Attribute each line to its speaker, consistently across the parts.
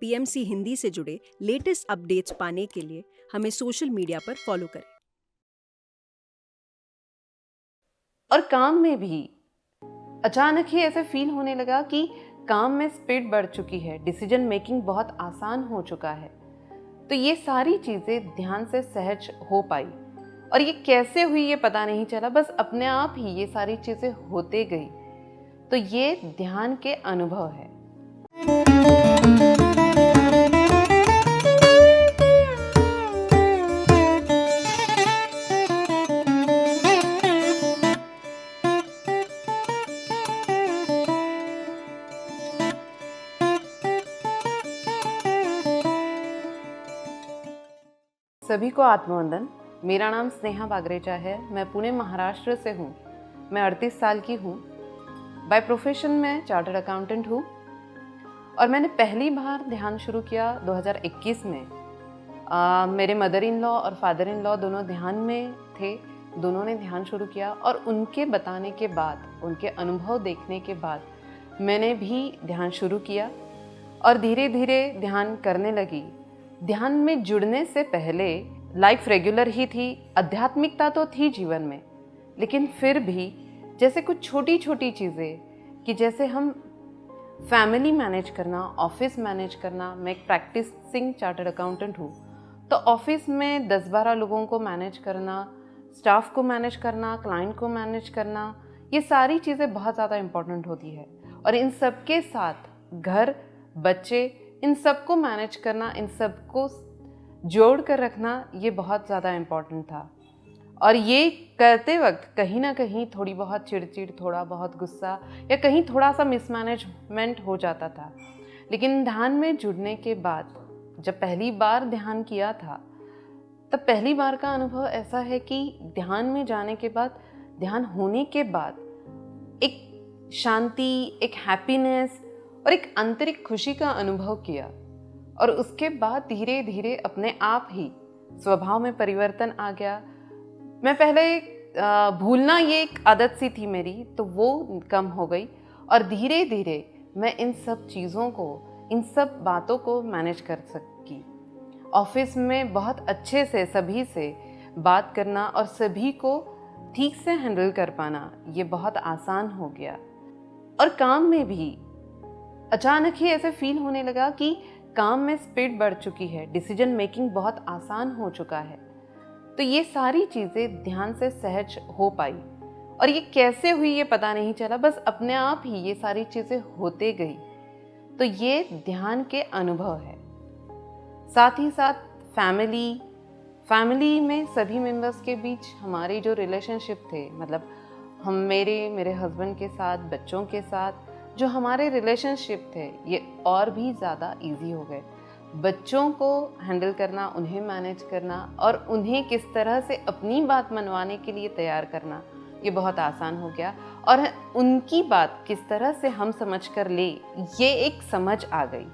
Speaker 1: PMC Hindi से जुड़े latest updates पाने के लिए हमें सोशल मीडिया पर फॉलो करें।
Speaker 2: और काम में भी अचानक ही ऐसे फील होने लगा कि काम में स्पीड बढ़ चुकी है, डिसीजन मेकिंग बहुत आसान हो चुका है। तो ये सारी चीज़ें ध्यान से सहज हो पाई। और ये कैसे हुई ये पता नहीं चला, बस अपने आप ही ये सारी चीज़ें होते गई। तो ये ध्यान के अनुभव है। सभी को आत्मवंदन। मेरा नाम स्नेहा बागरेचा है। मैं पुणे महाराष्ट्र से हूँ। मैं 38 साल की हूँ। बाय प्रोफेशन मैं चार्टर्ड अकाउंटेंट हूँ। और मैंने पहली बार ध्यान शुरू किया 2021 में। मेरे मदर इन लॉ और फादर इन लॉ दोनों ध्यान में थे। दोनों ने ध्यान शुरू किया और उनके बताने के बाद, उनके अनुभव देखने के बाद मैंने भी ध्यान शुरू किया और धीरे धीरे ध्यान करने लगी। ध्यान में जुड़ने से पहले लाइफ रेगुलर ही थी, आध्यात्मिकता तो थी जीवन में, लेकिन फिर भी जैसे कुछ छोटी छोटी चीज़ें कि जैसे हम फैमिली मैनेज करना, ऑफिस मैनेज करना। मैं एक प्रैक्टिसिंग चार्टर्ड अकाउंटेंट हूँ, तो ऑफिस में 10-12 लोगों को मैनेज करना, स्टाफ को मैनेज करना, क्लाइंट को मैनेज करना, ये सारी चीज़ें बहुत ज़्यादा इम्पोर्टेंट होती है। और इन सब के साथ घर, बच्चे, इन सबको मैनेज करना, इन सबको जोड़ कर रखना, ये बहुत ज़्यादा इम्पोर्टेंट था। और ये करते वक्त कहीं ना कहीं थोड़ी बहुत चिड़चिड़, थोड़ा बहुत गुस्सा या कहीं थोड़ा सा मिसमैनेजमेंट हो जाता था। लेकिन ध्यान में जुड़ने के बाद जब पहली बार ध्यान किया था, तब पहली बार का अनुभव ऐसा है कि ध्यान में जाने के बाद, ध्यान होने के बाद एक शांति, एक हैप्पीनेस और एक आंतरिक खुशी का अनुभव किया। और उसके बाद धीरे धीरे अपने आप ही स्वभाव में परिवर्तन आ गया। मैं पहले भूलना ये एक आदत सी थी मेरी, तो वो कम हो गई। और धीरे धीरे मैं इन सब चीज़ों को, इन सब बातों को मैनेज कर सकी। ऑफिस में बहुत अच्छे से सभी से बात करना और सभी को ठीक से हैंडल कर पाना, ये बहुत आसान हो गया। और काम में भी अचानक ही ऐसे फील होने लगा कि काम में स्पीड बढ़ चुकी है, डिसीजन मेकिंग बहुत आसान हो चुका है। तो ये सारी चीज़ें ध्यान से सहज हो पाई। और ये कैसे हुई ये पता नहीं चला, बस अपने आप ही ये सारी चीज़ें होते गई। तो ये ध्यान के अनुभव है। साथ ही साथ फैमिली में सभी मेंबर्स के बीच हमारे जो रिलेशनशिप थे, मतलब हम मेरे हस्बैंड के साथ, बच्चों के साथ जो हमारे रिलेशनशिप थे, ये और भी ज़्यादा इजी हो गए। बच्चों को हैंडल करना, उन्हें मैनेज करना और उन्हें किस तरह से अपनी बात मनवाने के लिए तैयार करना, ये बहुत आसान हो गया। और उनकी बात किस तरह से हम समझ कर ले, ये एक समझ आ गई।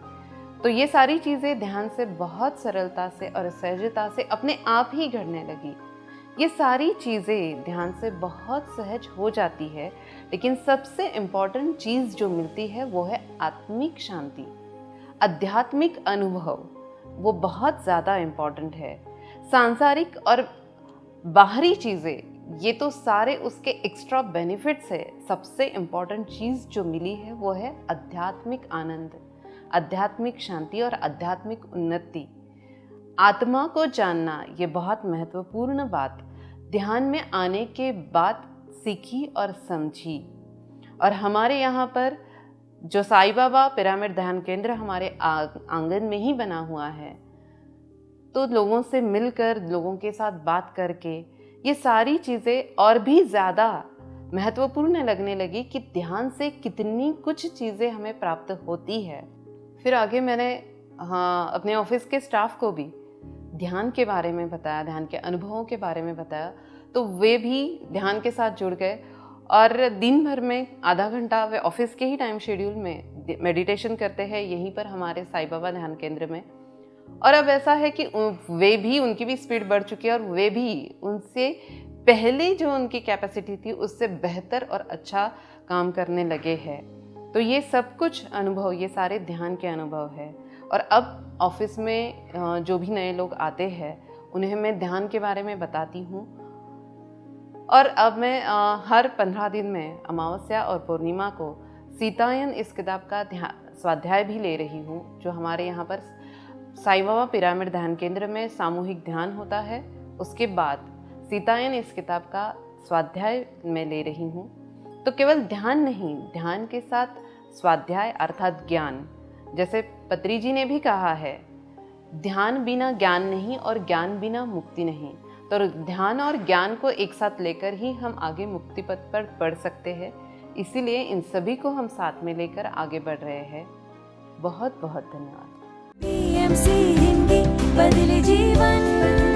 Speaker 2: तो ये सारी चीज़ें ध्यान से बहुत सरलता से और सहजता से अपने आप ही घड़ने लगी। ये सारी चीज़ें ध्यान से बहुत सहज हो जाती है। लेकिन सबसे इम्पॉर्टेंट चीज़ जो मिलती है वो है आत्मिक शांति, आध्यात्मिक अनुभव। वो बहुत ज़्यादा इम्पॉर्टेंट है। सांसारिक और बाहरी चीज़ें, ये तो सारे उसके एक्स्ट्रा बेनिफिट्स है। सबसे इम्पॉर्टेंट चीज़ जो मिली है वो है आध्यात्मिक आनंद, आध्यात्मिक शांति और आध्यात्मिक उन्नति। आत्मा को जानना, ये बहुत महत्वपूर्ण बात ध्यान में आने के बाद सीखी और समझी। और हमारे यहाँ पर जो साईं बाबा पिरामिड ध्यान केंद्र हमारे आंगन में ही बना हुआ है, तो लोगों से मिलकर, लोगों के साथ बात करके ये सारी चीज़ें और भी ज़्यादा महत्वपूर्ण लगने लगी कि ध्यान से कितनी कुछ चीज़ें हमें प्राप्त होती है। फिर आगे मैंने अपने ऑफिस के स्टाफ को भी ध्यान के बारे में बताया, ध्यान के अनुभवों के बारे में बताया, तो वे भी ध्यान के साथ जुड़ गए। और दिन भर में आधा घंटा वे ऑफिस के ही टाइम शेड्यूल में मेडिटेशन करते हैं यहीं पर हमारे साईं बाबा ध्यान केंद्र में। और अब ऐसा है कि वे भी, उनकी भी स्पीड बढ़ चुकी है और वे भी उनसे पहले जो उनकी कैपेसिटी थी उससे बेहतर और अच्छा काम करने लगे हैं। तो ये सब कुछ अनुभव, ये सारे ध्यान के अनुभव है। और अब ऑफिस में जो भी नए लोग आते हैं उन्हें मैं ध्यान के बारे में बताती हूँ। और अब मैं हर 15 दिन में अमावस्या और पूर्णिमा को सीतायन इस किताब का स्वाध्याय भी ले रही हूँ, जो हमारे यहाँ पर साईं बाबा पिरामिड ध्यान केंद्र में सामूहिक ध्यान होता है। उसके बाद सीतायन इस किताब का स्वाध्याय मैं ले रही हूँ। तो केवल ध्यान नहीं, ध्यान के साथ स्वाध्याय अर्थात ज्ञान। जैसे पत्री जी ने भी कहा है, ध्यान बिना ज्ञान नहीं और ज्ञान बिना मुक्ति नहीं। तो ध्यान और ज्ञान को एक साथ लेकर ही हम आगे मुक्ति पथ पर बढ़ सकते हैं। इसीलिए इन सभी को हम साथ में लेकर आगे बढ़ रहे हैं। बहुत बहुत धन्यवाद।
Speaker 3: PMC हिंदी बदले जीवन।